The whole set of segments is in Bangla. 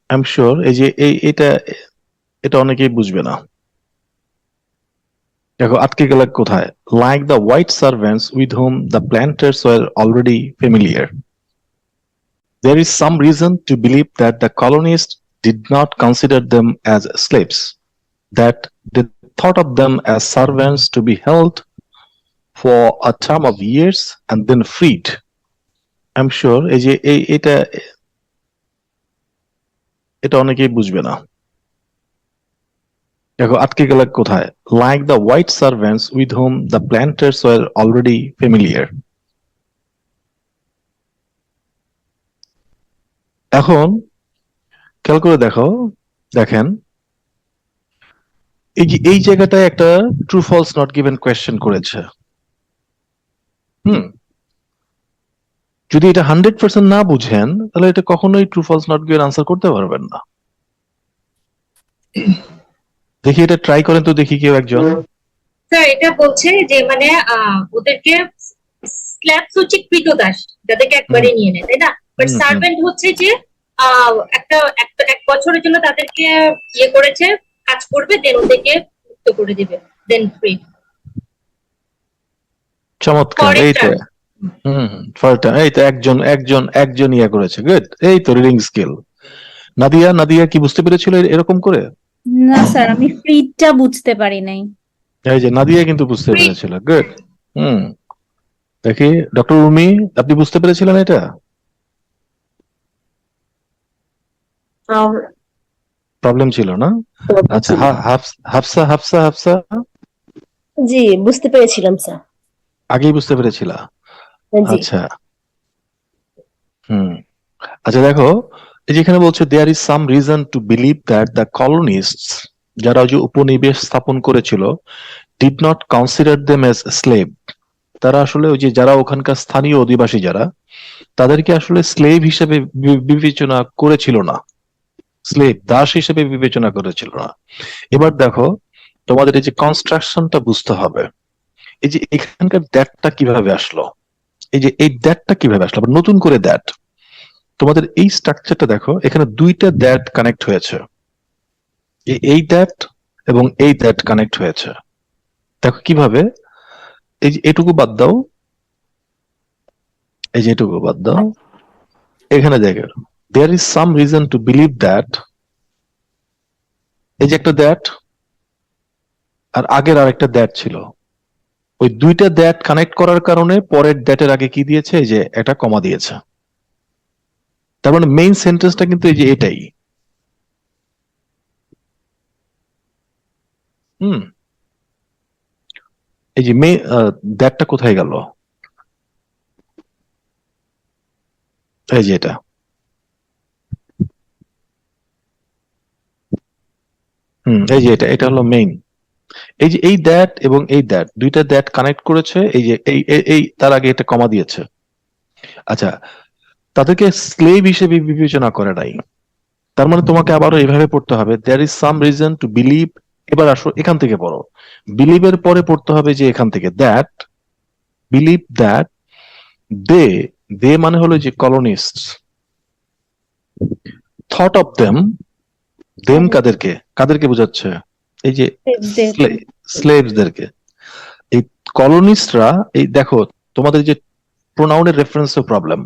আই এম শিওর এই যে এটা এটা অনেকেই বুঝবে না। দেখো আটকে গেলে কোথায়, like the white servants with whom the planters war already familiar, there is some reason to believe that the colonists did not consider them as slaves, that they thought of them as servants to be held for a term of years and then freed. I'm sure এই যে এটা এটা অনেকেই বুঝবে না। দেখো আটকে গেলে কোথায়, like the white servants with whom the planters war already familiar. এখন খেয়াল করে দেখো, দেখেন এই যে এই জায়গাটায় একটা true false not given question করেছে। হুম, যদি এটা 100% না বুঝেন তাহলে এটা কখনোই true false not given answer করতে পারবেন না। দেখি এটা ট্রাই করেন তো, দেখি কেউ একজন। স্যার এটা বলছে যে মানে ওদেরকে স্ল্যাবস হচ্ছে কৃতদাস, যাদেরকে একবারে নিয়ে নেয়, তাই না? বাট সার্ভেন্ট হচ্ছে যে একটা এক বছরের জন্য তাদেরকে ইয়ে করেছে, কাজ করবে, দেন ওদেরকে মুক্ত করে দিবে, দেন ফ্রি। চমৎকার, এইটা ফলটা এই তো একজন একজন একজন ইয়া করেছে, গুড, এই তো রিডিং স্কিল। নাদিয়া, নাদিয়া কি বুঝতে পেরেছিল এরকম করে? না স্যার, আমি ফ্রিটা বুঝতে পারি নাই। এই যে নাদিয়া কিন্তু বুঝতে Free. পেরেছিল, গুড। হুম, দেখি ডক্টর উর্মি, আপনি বুঝতে পেরেছিলেন এটা? প্রবলেম ছিল না? আচ্ছা, হাফসা হাফসা হাফসা জি, বুঝতে পেরেছিলাম স্যার। আগেই বুঝতে পেরেছিলা? জি। আচ্ছা, হুম, আচ্ছা দেখো এই যেখানে বলছে there is some reason to believe that the colonists, যারা ওই যে উপনিবেশ স্থাপন করেছিল, did not consider them as slave, তারা আসলে ওই যে যারা ওখানকার স্থানীয় অধিবাসী যারা, তাদেরকে আসলে স্লেভ হিসেবে বিবেচনা করেছিল না, স্লেভ দাস হিসেবে বিবেচনা করেছিল না। এবার দেখো তোমাদের এই যে কনস্ট্রাকশনটা বুঝতে হবে, এই যে এখানকার দ্যাটটা কিভাবে আসলো, এই যে এই দ্যাটটা কিভাবে আসলো, আবার নতুন করে দ্যাট, তোমাদের এই স্ট্রাকচারটা দেখো, এখানে দুইটা দ্যাট কানেক্ট হয়েছে, এই দ্যাট এবং এই দ্যাট কানেক্ট হয়েছে। দেখো কিভাবে, এই যে এটুকু বাদ দাও, এই যে এটুকু বাদ দাও, এখানে দেখো there is some reason to believe that, এই যে একটা দ্যাট আর আগের আরেকটা দ্যাট ছিল, ওই দুইটা দ্যাট কানেক্ট করার কারণে পরের দ্যাটের আগে কি দিয়েছে, এই যে এটা কমা দিয়েছে। তার মানে মেইন সেন্টেন্সটা কিন্তু এই যে এটাই। হুম, এই যে দ্যাটটা কোথায় গেল, এই যে এটা, এই যে এটা, এটা হলো মেইন। এই যে এই দ্যাট এবং এই দ্যাট, দুইটা দ্যাট কানেক্ট করেছে, এই যে এই তার আগে এটা কমা দিয়েছে। আচ্ছা, তাদেরকে স্লেভ হিসেবে বিবেচনা করে নাই, তার মানে তোমাকে আবারও এইভাবে পড়তে হবে, there is some reason to believe. এবার আসো এখান থেকে পড়ো, বিলিভের পরে পড়তে হবে যে এখান থেকে দ্যাট, বিলিভ দ্যাট দে, দে মানে হলো যে কলোনিস্ট, থট অফ দেম, দেম কাদেরকে, কাদেরকে বোঝাচ্ছে, এই যে স্লেভসদেরকে। এই কলোনিস্টরা, এই দেখো তোমাদের যে প্রোনাউনের রেফারেন্সের প্রবলেম,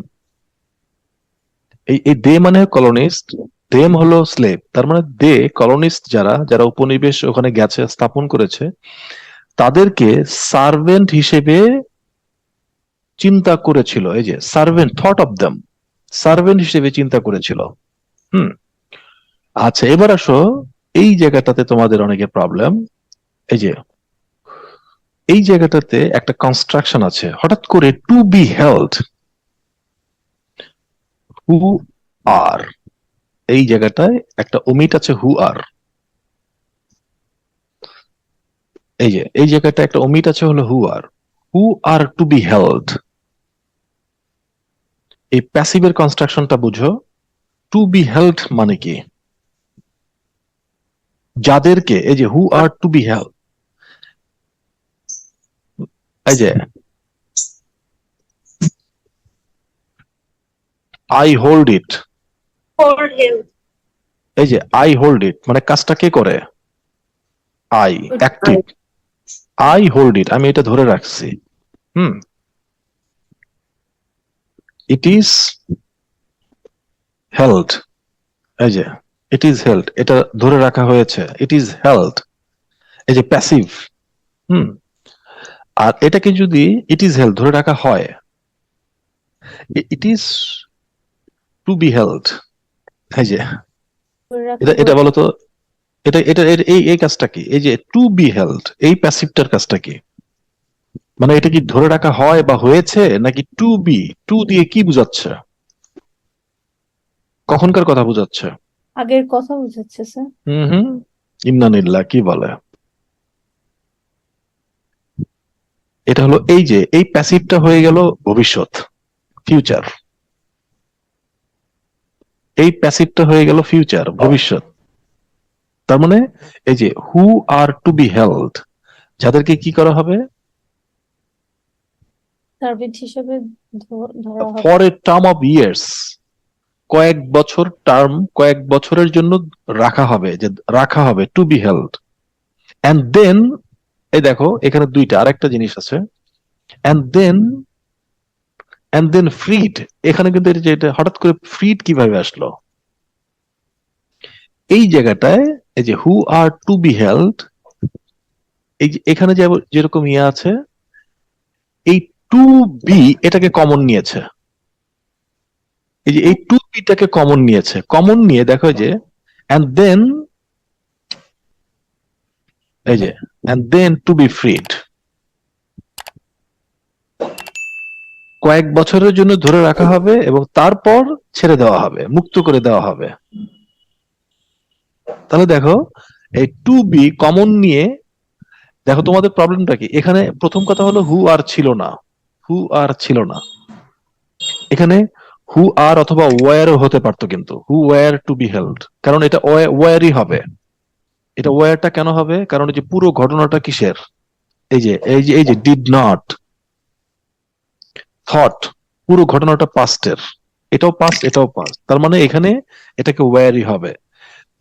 এই দে মানে কলোনিস্ট, দেম হলো স্লেভ, তার মানে দে কলোনিস্ট, যারা যারা উপনিবেশ ওখানে গেছে স্থাপন করেছে, তাদেরকে সার্ভেন্ট হিসেবে চিন্তা করেছিল, এই যে servant, thought of them, servant হিসেবে চিন্তা করেছিল। হুম, আচ্ছা এবার আসো এই জায়গাটাতে তোমাদের অনেকের প্রবলেম, এই যে এই জায়গাটাতে একটা কনস্ট্রাকশন আছে, হঠাৎ করে টু বি হেল্ড, হু আর, এই জায়গাটায় একটা ওমিট আছে, হু আর, এই যে এই জায়গাটা একটা ওমিট আছে হলো হু আর টু বি হেল্ড। এই প্যাসিভের কনস্ট্রাকশনটা বুঝো, টু বি হেল্ড মানে কি, যাদেরকে, এই যে হু আর টু বি হেল্ড, এই যে I hold it, for help. এই যে আই হোল্ড ইট, মানে কাজটা কে করে? I, active. I hold it, আমি এটা ধরে রাখছি। ইট ইজ হেল্ড, এই যে ইট ইজ হেল্ড, এটা ধরে রাখা হয়েছে, ইট ইজ হেল্ড, এই যে প্যাসিভ। হুম আর এটাকে যদি ইট ইজ হেল্ড ধরে রাখা হয়, it is to be held, এই যে ধরে রাখা এটা এটা বলতো, এটা এটা এই এই কাজটা কি? এই যে টু বি হেল্ড, এই প্যাসিভটার কাজটা কি? মানে এটা কি ধরে রাখা হয় বা হয়েছে, নাকি টু বি, টু দিয়ে কি বোঝাচ্ছে? কখনকার কথা বোঝাচ্ছে? আগের কথা বোঝাচ্ছে স্যার। হুম ইন্নানিল্লাহ, কি বলে? এটা হলো এই যে এই প্যাসিভটা হয়ে গেল ভবিষ্যৎ, ফিউচার। এই প্যাসিভটা হয়ে গেল ফিউচার, ভবিষ্যৎ। তার মানে এই যে হু আর টু বি হেল্ড, যাদেরকে কি করা হবে? সার্ভেন্ট হিসেবে ধরা হবে। For a term of years, কয়েক বছর, টার্ম কয়েক বছরের জন্য রাখা হবে, যে রাখা হবে, to be held. And then, এই দেখো এখানে দুইটা আরেকটা জিনিস আছে, এন্ড দেন, এন্ড দেন ফ্রিড। এখানে কিন্তু এটা যে এটা হঠাৎ করে ফ্রিড কিভাবে আসলো? এই জায়গাটায় এই যে হু আর টু বি হেল্ড, এই যে এখানে যেরকম ইয়ে আছে, এই টু বি এটাকে কমন নিয়েছে। এই যে এই টু বিটাকে কমন নিয়েছে, কমন নিয়ে দেখো যে এন্ড দেন, এই যে এন্ড দেন টু বি ফ্রিড, কয়েক বছরের জন্য ধরে রাখা হবে এবং তারপর ছেড়ে দেওয়া হবে, মুক্ত করে দেওয়া হবে। তাহলে দেখো এই টু বি কমন নিয়ে, দেখো তোমাদের প্রবলেমটা কি? এখানে প্রথম কথা হলো হু আর ছিল না, হু আর ছিল না। এখানে হু আর অথবা ওয়ারও হতে পারতো, কিন্তু who were to be held, কারণ এটা ওয়ারই হবে। এটা ওয়ারটা কেন হবে? কারণ এই যে পুরো ঘটনাটা কিসের? এই যে ডিড নট, থট, পুরো ঘটনাটা পাস্টের, এটাও পাস্ট এটাও পাস্ট, তার মানে এখানে এটাকে ওয়ারই হবে।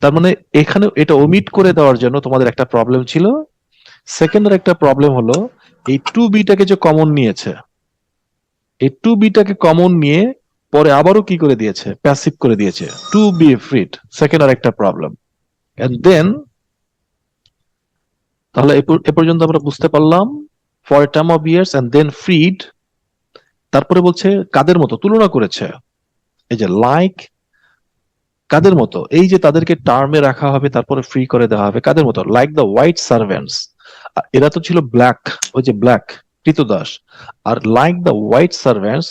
তার মানে এখানে এটা ওমিট করে দেওয়ার জন্য তোমাদের একটা প্রবলেম ছিল। সেকেন্ড আর একটা প্রবলেম হলো এই টু বিটাকে যে কমন নিয়েছে, এই টু বিটাকে কমন নিয়ে পরে আবারও কি করে দিয়েছে? প্যাসিভ করে দিয়েছে, টু বি ফ্রিড। সেকেন্ড আর একটা প্রবলেম। এন্ড দেন, তাহলে এ পর্যন্ত আমরা বুঝতে পারলাম for a term of years and then freed. তারপরে বলছে কাদের মতো তুলনা করেছে, এই যে লাইক, কাদের মতো? এই যে তাদেরকে টার্মে রাখা হবে তারপরে ফ্রি করে দেওয়া হবে, কাদের মতো? লাইক দ্য হোয়াইট সার্ভেন্টস, এরা তো ছিল ব্ল্যাক, ওই যে ব্ল্যাক কৃতদাস। আর like the white servants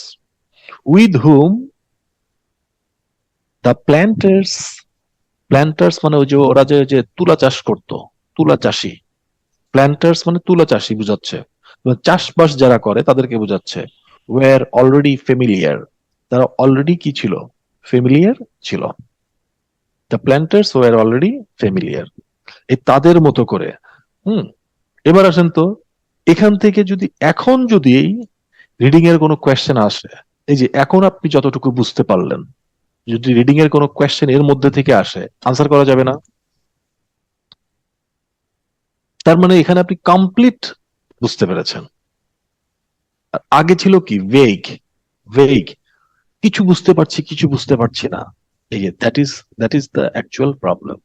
with whom the planters, planters মানে ওই যে ওরা যে যে তুলা চাষ করতো, তুলা চাষি। প্ল্যান্টার্স মানে তুলা চাষি বুঝাচ্ছে, চাষবাস যারা করে তাদেরকে বুঝাচ্ছে। ওয়ার অলরেডি ফেমিলিয়ার, তারা অলরেডি কি ছিল? ফেমিলিয়ার ছিল। The planters war already familiar, এই তাদের মতো করে। হুম এবার আসেন তো, এখান থেকে যদি এখন যদি রিডিং এর কোনো কোয়েশ্চেন আসে, এই যে এখন আপনি যতটুকু বুঝতে পারলেন, যদি রিডিং এর কোনো কোয়েশ্চেন এর মধ্যে থেকে আসে, আনসার করা যাবে না। তার মানে এখানে আপনি কমপ্লিট বুঝতে পেরেছেন। আর আগে ছিল কি? ভেগ, ভেগ, কিছু বুঝতে পারছি কিছু বুঝতে পারছি না। এই যে that is the actual problem.